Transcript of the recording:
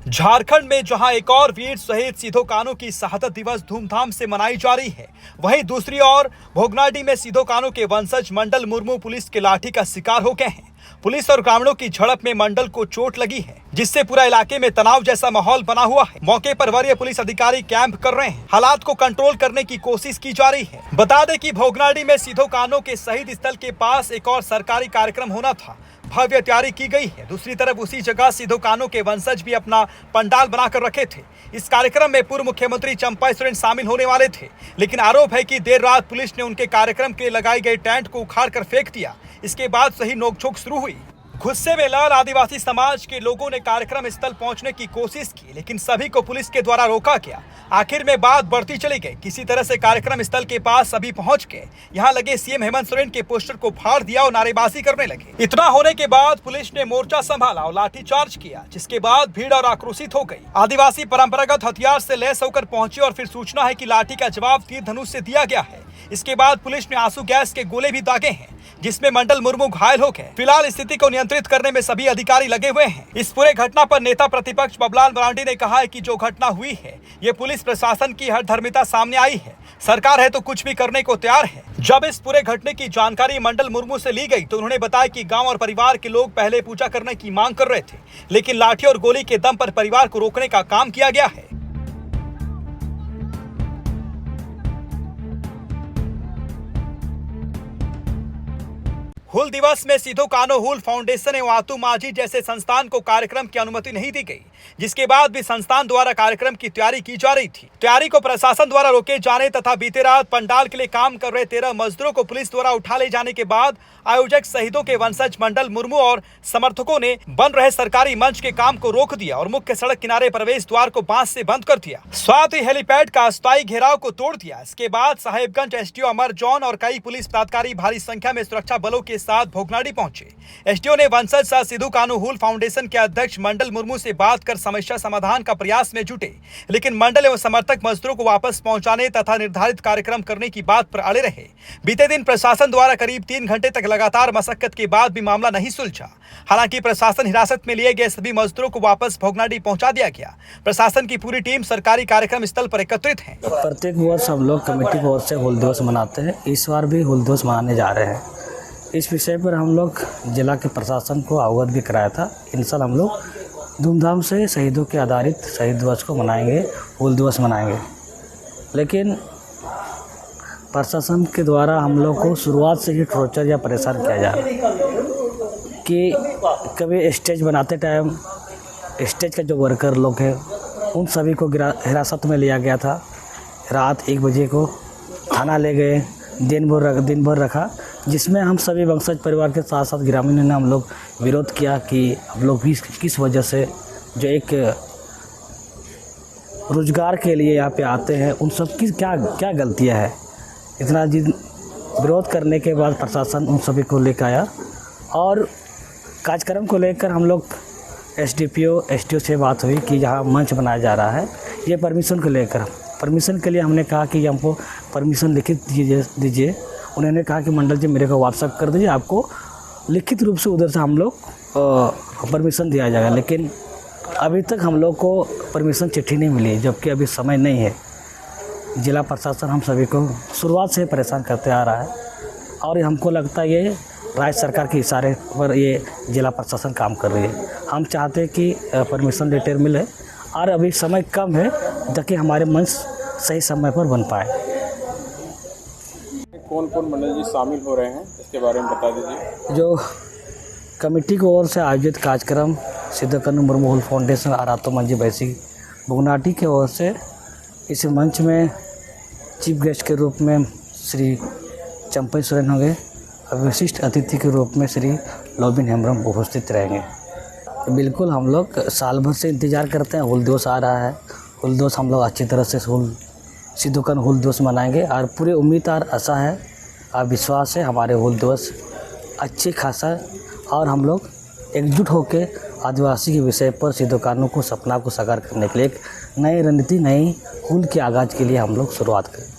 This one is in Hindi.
झारखंड में जहां एक और वीर शहीद सिदो कान्हू की शहादत दिवस धूमधाम से मनाई जा रही है, वहीं दूसरी ओर भोगनाडीह में सिदो कान्हू के वंशज मंडल मुर्मू पुलिस के लाठी का शिकार हो गए हैं। पुलिस और ग्रामीणों की झड़प में मंडल को चोट लगी है, जिससे पूरा इलाके में तनाव जैसा माहौल बना हुआ है। मौके पर वरीय पुलिस अधिकारी कैंप कर रहे हैं। हालात को कंट्रोल करने की कोशिश की जा रही है। बता दें कि भोगनाडीह में सिदो कान्हू के शहीद स्थल के पास एक और सरकारी कार्यक्रम होना था। भव्य तैयारी की गई है। दूसरी तरफ उसी जगह सिदो कान्हू के वंशज भी अपना पंडाल बनाकर रखे थे। इस कार्यक्रम में पूर्व मुख्यमंत्री चंपा सोरेन शामिल होने वाले थे, लेकिन आरोप है कि देर रात पुलिस ने उनके कार्यक्रम के लिए लगाई गई टेंट को उखाड़कर फेंक दिया। इसके बाद सही नोकझोंक शुरू हुई। गुस्से में लाल आदिवासी समाज के लोगों ने कार्यक्रम स्थल पहुंचने की कोशिश की, लेकिन सभी को पुलिस के द्वारा रोका गया। आखिर में बात बढ़ती चली गई। किसी तरह से कार्यक्रम स्थल के पास सभी पहुंच गए। यहां लगे सीएम हेमंत सोरेन के पोस्टर को फाड़ दिया और नारेबाजी करने लगे। इतना होने के बाद पुलिस ने मोर्चा संभाला और लाठीचार्ज किया, जिसके बाद भीड़ और आक्रोशित हो गई। आदिवासी परंपरागत हथियार से लैस होकर पहुंचे और फिर सूचना है कि लाठी का जवाब तीर धनुष से दिया गया है। इसके बाद पुलिस ने आंसू गैस के गोले भी दागे हैं, जिसमें मंडल मुर्मू घायल हो गए। फिलहाल स्थिति को नियंत्रित करने में सभी अधिकारी लगे हुए हैं। इस पूरे घटना पर नेता प्रतिपक्ष बबलाल मरांडी ने कहा है कि जो घटना हुई है, ये पुलिस प्रशासन की हठधर्मिता सामने आई है। सरकार है तो कुछ भी करने को तैयार है। जब इस पूरे घटने की जानकारी मंडल मुर्मू से ली गई तो उन्होंने बताया कि गांव और परिवार के लोग पहले पूजा करने की मांग कर रहे थे, लेकिन लाठी और गोली के दम पर परिवार को रोकने का काम किया गया है। हुल दिवस में सिदो कान्हू हुल फाउंडेशन एवं आतू माझी जैसे संस्थान को कार्यक्रम की अनुमति नहीं दी गई, जिसके बाद भी संस्थान द्वारा कार्यक्रम की तैयारी की जा रही थी। तैयारी को प्रशासन द्वारा रोके जाने तथा बीते रात पंडाल के लिए काम कर रहे 13 मजदूरों को पुलिस द्वारा उठा ले जाने के बाद आयोजक शहीदों के वंशज मंडल मुर्मू और समर्थकों ने बन रहे सरकारी मंच के काम को रोक दिया और मुख्य सड़क किनारे प्रवेश द्वार को बांस से बंद कर दिया। साथ ही हेलीपैड का अस्थायी घेराव को तोड़ दिया। इसके बाद साहेबगंज एसडीओ अमर जॉन और कई पुलिस पदाधिकारी भारी संख्या में सुरक्षा बलों के साथ भोगनाडीह पहुंचे। एसडीओ ने वंशज सह सिदो कान्हू हुल फाउंडेशन के अध्यक्ष मंडल मुर्मू से बात कर समस्या समाधान का प्रयास में जुटे, लेकिन मंडल एवं समर्थक मजदूरों को वापस पहुंचाने तथा निर्धारित कार्यक्रम करने की बात पर अड़े रहे। बीते दिन प्रशासन द्वारा करीब 3 घंटे तक लगातार मशक्कत के बाद भी मामला नहीं सुलझा। हालांकि प्रशासन हिरासत में लिए गए सभी मजदूरों को वापस भोगनाडीह पहुंचा दिया गया। प्रशासन की पूरी टीम सरकारी कार्यक्रम स्थल पर एकत्रित है। प्रत्येक वर्ष हम लोग कमेटी की ओर से हुल दिवस मनाते हैं। इस बार भी हुल दिवस मनाने जा रहे हैं। इस विषय पर हम लोग जिला के प्रशासन को अवगत भी कराया था। इन साल हम लोग धूमधाम से शहीदों के आधारित शहीद दिवस को मनाएंगे, हुल दिवस मनाएंगे। लेकिन प्रशासन के द्वारा हम लोग को शुरुआत से ही टॉर्चर या परेशान किया जा रहा है कि कभी स्टेज बनाते टाइम स्टेज का जो वर्कर लोग हैं उन सभी को हिरासत में लिया गया था। रात 1 बजे को थाना ले गए, दिन भर रखा, जिसमें हम सभी वंशज परिवार के साथ साथ ग्रामीणों ने हम लोग विरोध किया कि हम लोग भी किस वजह से जो एक रोजगार के लिए यहाँ पे आते हैं उन सब की क्या गलतियाँ है। इतना विरोध करने के बाद प्रशासन उन सभी को लेकर आया और कार्यक्रम को लेकर हम लोग एसडीओ से बात हुई कि यहाँ मंच बनाया जा रहा है, ये परमिशन को लेकर परमिशन के लिए हमने कहा कि हमको परमिशन लिखित दीजिए। उन्होंने कहा कि मंडल जी मेरे को व्हाट्सएप कर दीजिए, आपको लिखित रूप से उधर से हम लोग परमिशन दिया जाएगा। लेकिन अभी तक हम लोग को परमिशन चिट्ठी नहीं मिली, जबकि अभी समय नहीं है। जिला प्रशासन हम सभी को शुरुआत से परेशान करते आ रहा है और हमको लगता है ये राज्य सरकार के इशारे पर ये जिला प्रशासन काम कर रही है। हम चाहते हैं कि परमिशन लेटर मिले और अभी समय कम है ताकि हमारे मंच सही समय पर बन पाए। कौन कौन मंडल जी शामिल हो रहे हैं, इसके बारे में बता दीजिए। जो कमेटी की ओर से आयोजित कार्यक्रम सिदो कान्हू मुर्मू हुल फाउंडेशन और आतू माझी बैसी भोगनाडीह की ओर से इस मंच में चीफ गेस्ट के रूप में श्री चंपा सोरेन होंगे और विशिष्ट अतिथि के रूप में श्री लोबिन हेम्ब्रम उपस्थित रहेंगे। बिल्कुल हम लोग साल भर से इंतज़ार करते हैं। हुल दिवस आ रहा है। हुल दिवस हम लोग अच्छी तरह से सिदो कान्हू हुल दिवस मनाएंगे और पूरी उम्मीद और आशा है और विश्वास है हमारे हुल दिवस अच्छे खासा और हम लोग एकजुट होकर आदिवासी के विषय पर सिदो कान्हू को सपना को साकार करने के लिए एक नई रणनीति, नई हुल के आगाज़ के लिए हम लोग शुरुआत करें।